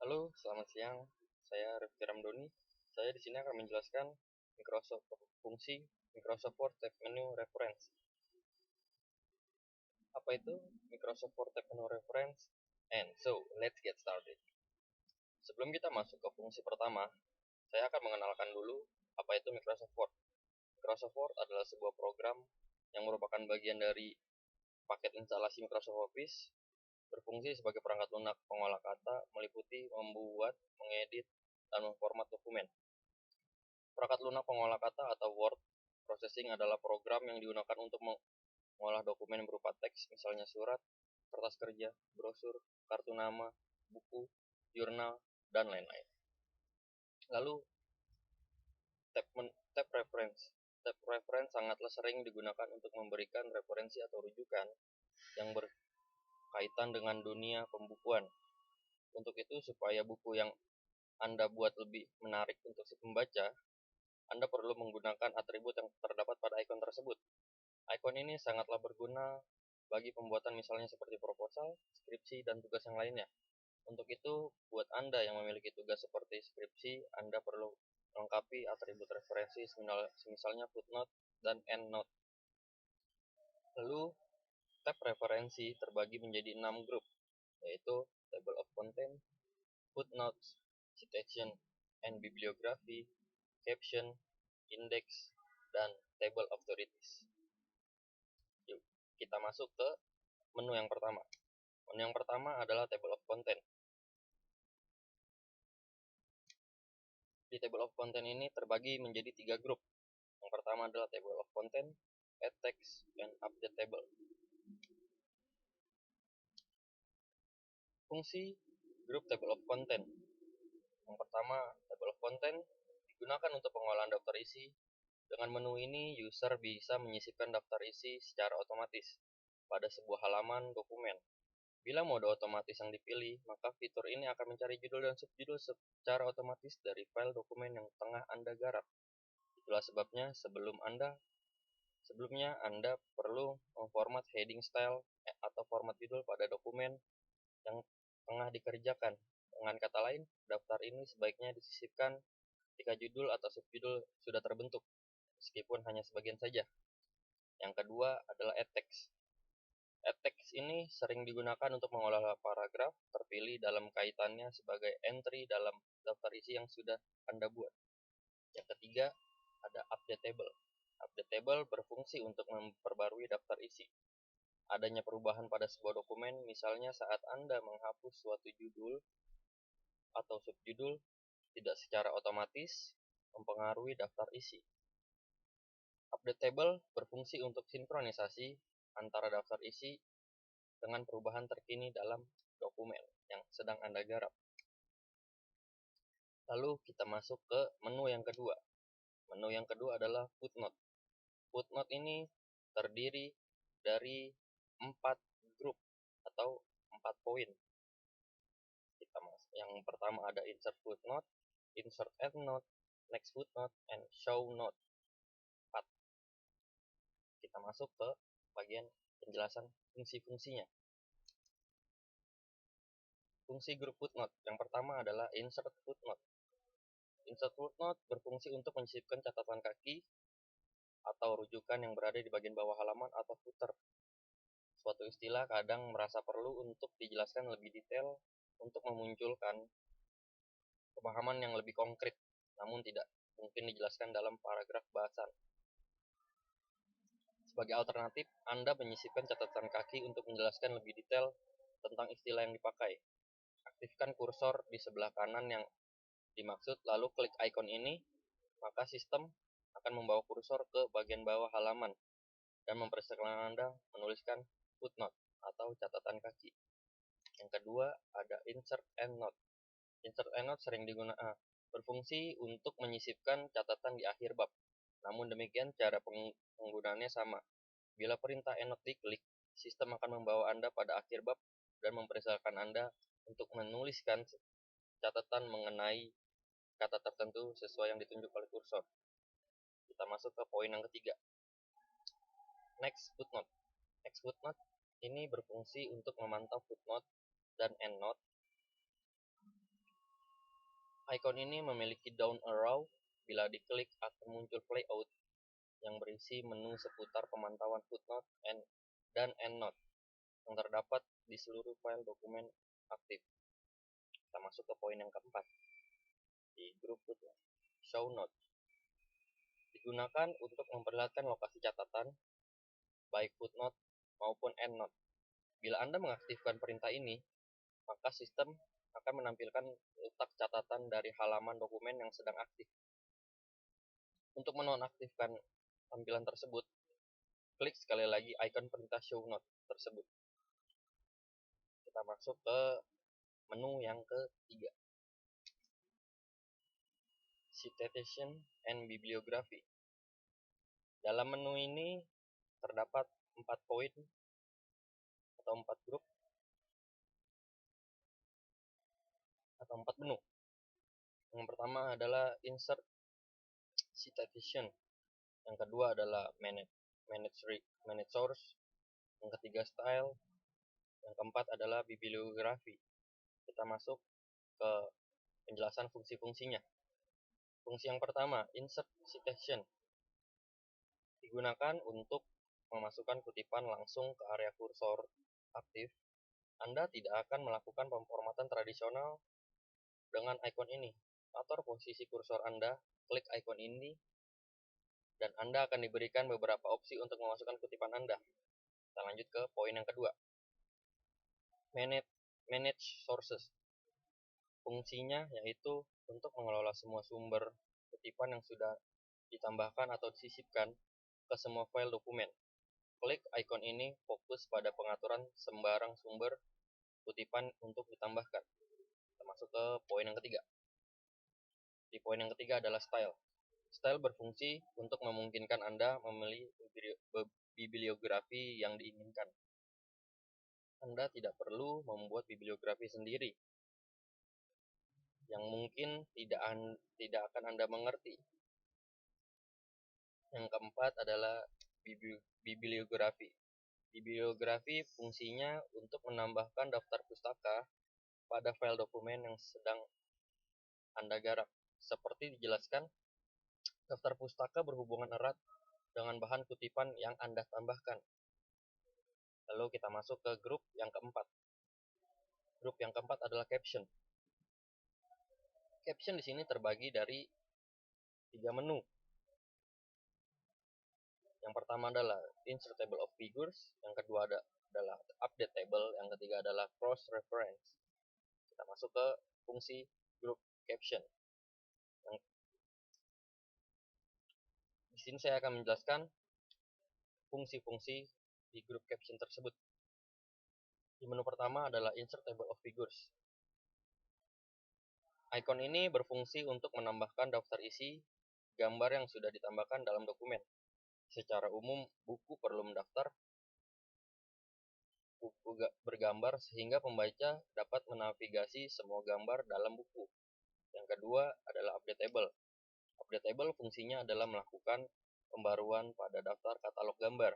Halo, selamat siang. Saya Rifki Ramdoni. Saya di sini akan menjelaskan fungsi Microsoft Word Tab Menu Reference. Apa itu Microsoft Word Tab Menu Reference? And so, let's get started. Sebelum kita masuk ke fungsi pertama, saya akan mengenalkan dulu apa itu Microsoft Word. Microsoft Word adalah sebuah program yang merupakan bagian dari paket instalasi Microsoft Office, berfungsi sebagai perangkat lunak pengolah kata, meliputi membuat, mengedit, dan memformat dokumen. Perangkat lunak pengolah kata atau word processing adalah program yang digunakan untuk mengolah dokumen berupa teks, misalnya surat, kertas kerja, brosur, kartu nama, buku, jurnal, dan lain-lain. Lalu, tab reference. Tab reference sangatlah sering digunakan untuk memberikan referensi atau rujukan yang berkaitan dengan dunia pembukuan. Untuk itu, supaya buku yang Anda buat lebih menarik untuk si pembaca, Anda perlu menggunakan atribut yang terdapat pada ikon tersebut. Ikon ini sangatlah berguna bagi pembuatan misalnya seperti proposal, skripsi, dan tugas yang lainnya. Untuk itu, buat Anda yang memiliki tugas seperti skripsi, Anda perlu melengkapi atribut referensi misalnya footnote dan endnote. Lalu, tab referensi terbagi menjadi 6 grup, yaitu table of content, footnotes, citation and bibliography, caption, index, dan table authorities. Yuk, kita masuk ke menu yang pertama. Menu yang pertama adalah table of content. Di table of content ini terbagi menjadi 3 grup. Yang pertama adalah table of content, add text, and update table. Fungsi grup table of content. Yang pertama, table of content digunakan untuk pengolahan daftar isi. Dengan menu ini, user bisa menyisipkan daftar isi secara otomatis pada sebuah halaman dokumen. Bila mode otomatis yang dipilih, maka fitur ini akan mencari judul dan subjudul secara otomatis dari file dokumen yang tengah Anda garap. Itulah sebabnya sebelumnya Anda perlu memformat heading style atau format judul pada dokumen yang tengah dikerjakan. Dengan kata lain, daftar ini sebaiknya disisipkan ketika judul atau subjudul sudah terbentuk, meskipun hanya sebagian saja. Yang kedua adalah add text. Add text ini sering digunakan untuk mengolah paragraf terpilih dalam kaitannya sebagai entry dalam daftar isi yang sudah Anda buat. Yang ketiga, ada update table. Update table berfungsi untuk memperbarui daftar isi. Adanya perubahan pada sebuah dokumen, misalnya saat Anda menghapus suatu judul atau subjudul, tidak secara otomatis mempengaruhi daftar isi. Update table berfungsi untuk sinkronisasi antara daftar isi dengan perubahan terkini dalam dokumen yang sedang Anda garap. Lalu kita masuk ke menu yang kedua. Menu yang kedua adalah footnote. Footnote ini terdiri dari 4 grup atau 4 poin. Yang pertama ada insert footnote, insert endnote, next footnote, and show note. 4. Kita masuk ke bagian penjelasan fungsi-fungsinya. Fungsi grup footnote. Yang pertama adalah insert footnote. Insert footnote berfungsi untuk menyisipkan catatan kaki atau rujukan yang berada di bagian bawah halaman atau footer. Suatu istilah kadang merasa perlu untuk dijelaskan lebih detail untuk memunculkan pemahaman yang lebih konkret, namun tidak mungkin dijelaskan dalam paragraf bahasan. Sebagai alternatif, Anda menyisipkan catatan kaki untuk menjelaskan lebih detail tentang istilah yang dipakai. Aktifkan kursor di sebelah kanan yang dimaksud, lalu klik ikon ini, maka sistem akan membawa kursor ke bagian bawah halaman dan mempersilahkan Anda menuliskan footnote atau catatan kaki. Yang kedua, ada insert endnote. Insert endnote sering berfungsi untuk menyisipkan catatan di akhir bab. Namun demikian, cara penggunaannya sama. Bila perintah endnote diklik, sistem akan membawa Anda pada akhir bab dan mempersilahkan Anda untuk menuliskan catatan mengenai kata tertentu sesuai yang ditunjuk oleh kursor. Kita masuk ke poin yang ketiga. Next footnote. Next footnote ini berfungsi untuk memantau footnote dan endnote Icon ini memiliki down arrow. Bila diklik akan muncul playout yang berisi menu seputar pemantauan footnote dan endnote yang terdapat di seluruh file dokumen aktif. Kita masuk ke poin yang keempat di grup footnote. Show note digunakan untuk memperlihatkan lokasi catatan, baik footnote maupun endnote. Bila Anda mengaktifkan perintah ini, maka sistem akan menampilkan letak catatan dari halaman dokumen yang sedang aktif. Untuk menonaktifkan tampilan tersebut, klik sekali lagi icon perintah show note tersebut. Kita masuk ke menu yang ketiga, citation and bibliography. Dalam menu ini terdapat 4 poin atau 4 grup atau 4 menu. Yang pertama adalah insert citation, yang kedua adalah manage source, yang ketiga style, yang keempat adalah bibliografi. Kita masuk ke penjelasan fungsi-fungsinya. Fungsi yang pertama, insert citation, digunakan untuk memasukkan kutipan langsung ke area kursor aktif. Anda tidak akan melakukan pemformatan tradisional dengan icon ini. Atur posisi kursor Anda, klik icon ini, dan Anda akan diberikan beberapa opsi untuk memasukkan kutipan Anda. Kita lanjut ke poin yang kedua. Manage sources. Fungsinya yaitu untuk mengelola semua sumber kutipan yang sudah ditambahkan atau disisipkan ke semua file dokumen. Klik icon ini fokus pada pengaturan sembarang sumber kutipan untuk ditambahkan. Kita masuk ke poin yang ketiga. Di poin yang ketiga adalah style. Style berfungsi untuk memungkinkan Anda memilih bibliografi yang diinginkan. Anda tidak perlu membuat bibliografi sendiri yang mungkin tidak akan Anda mengerti. Yang keempat adalah bibliografi. Bibliografi fungsinya untuk menambahkan daftar pustaka pada file dokumen yang sedang Anda garap. Seperti dijelaskan, daftar pustaka berhubungan erat dengan bahan kutipan yang Anda tambahkan. Lalu kita masuk ke grup yang keempat. Grup yang keempat adalah caption. Caption di sini terbagi dari 3 menu. Yang pertama adalah insert table of figures, yang kedua adalah update table, yang ketiga adalah cross reference. Kita masuk ke fungsi group caption. Di sini saya akan menjelaskan fungsi-fungsi di group caption tersebut. Di menu pertama adalah insert table of figures. Icon ini berfungsi untuk menambahkan daftar isi gambar yang sudah ditambahkan dalam dokumen. Secara umum, buku perlu mendaftar buku bergambar sehingga pembaca dapat menavigasi semua gambar dalam buku. Yang kedua adalah update table. Update table fungsinya adalah melakukan pembaruan pada daftar katalog gambar.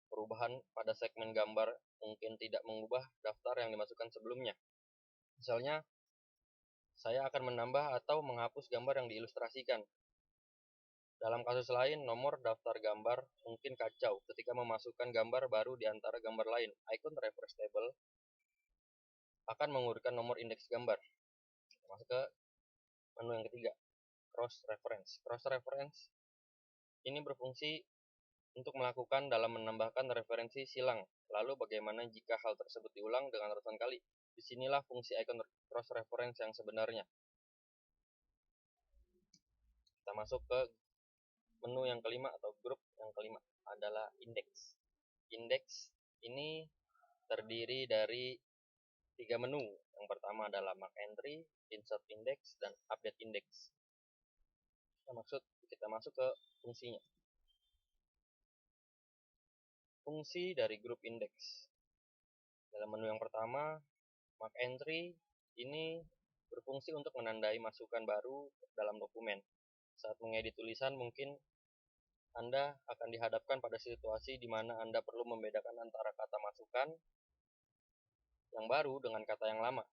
Perubahan pada segmen gambar mungkin tidak mengubah daftar yang dimasukkan sebelumnya. Misalnya, saya akan menambah atau menghapus gambar yang diilustrasikan. Dalam kasus lain, nomor daftar gambar mungkin kacau ketika memasukkan gambar baru di antara gambar lain. Icon reference table akan mengurutkan nomor indeks gambar. Kita masuk ke menu yang ketiga, cross reference. Cross reference ini berfungsi untuk melakukan dalam menambahkan referensi silang. Lalu bagaimana jika hal tersebut diulang dengan ratusan kali? Disinilah fungsi icon cross reference yang sebenarnya. Kita masuk ke menu yang kelima atau grup yang kelima adalah index. Index ini terdiri dari 3 menu. Yang pertama adalah mark entry, insert index, dan update index. Kita masuk ke fungsinya. Fungsi dari grup index. Dalam menu yang pertama, mark entry ini berfungsi untuk menandai masukan baru dalam dokumen. Saat mengedit tulisan, mungkin Anda akan dihadapkan pada situasi di mana Anda perlu membedakan antara kata masukan yang baru dengan kata yang lama.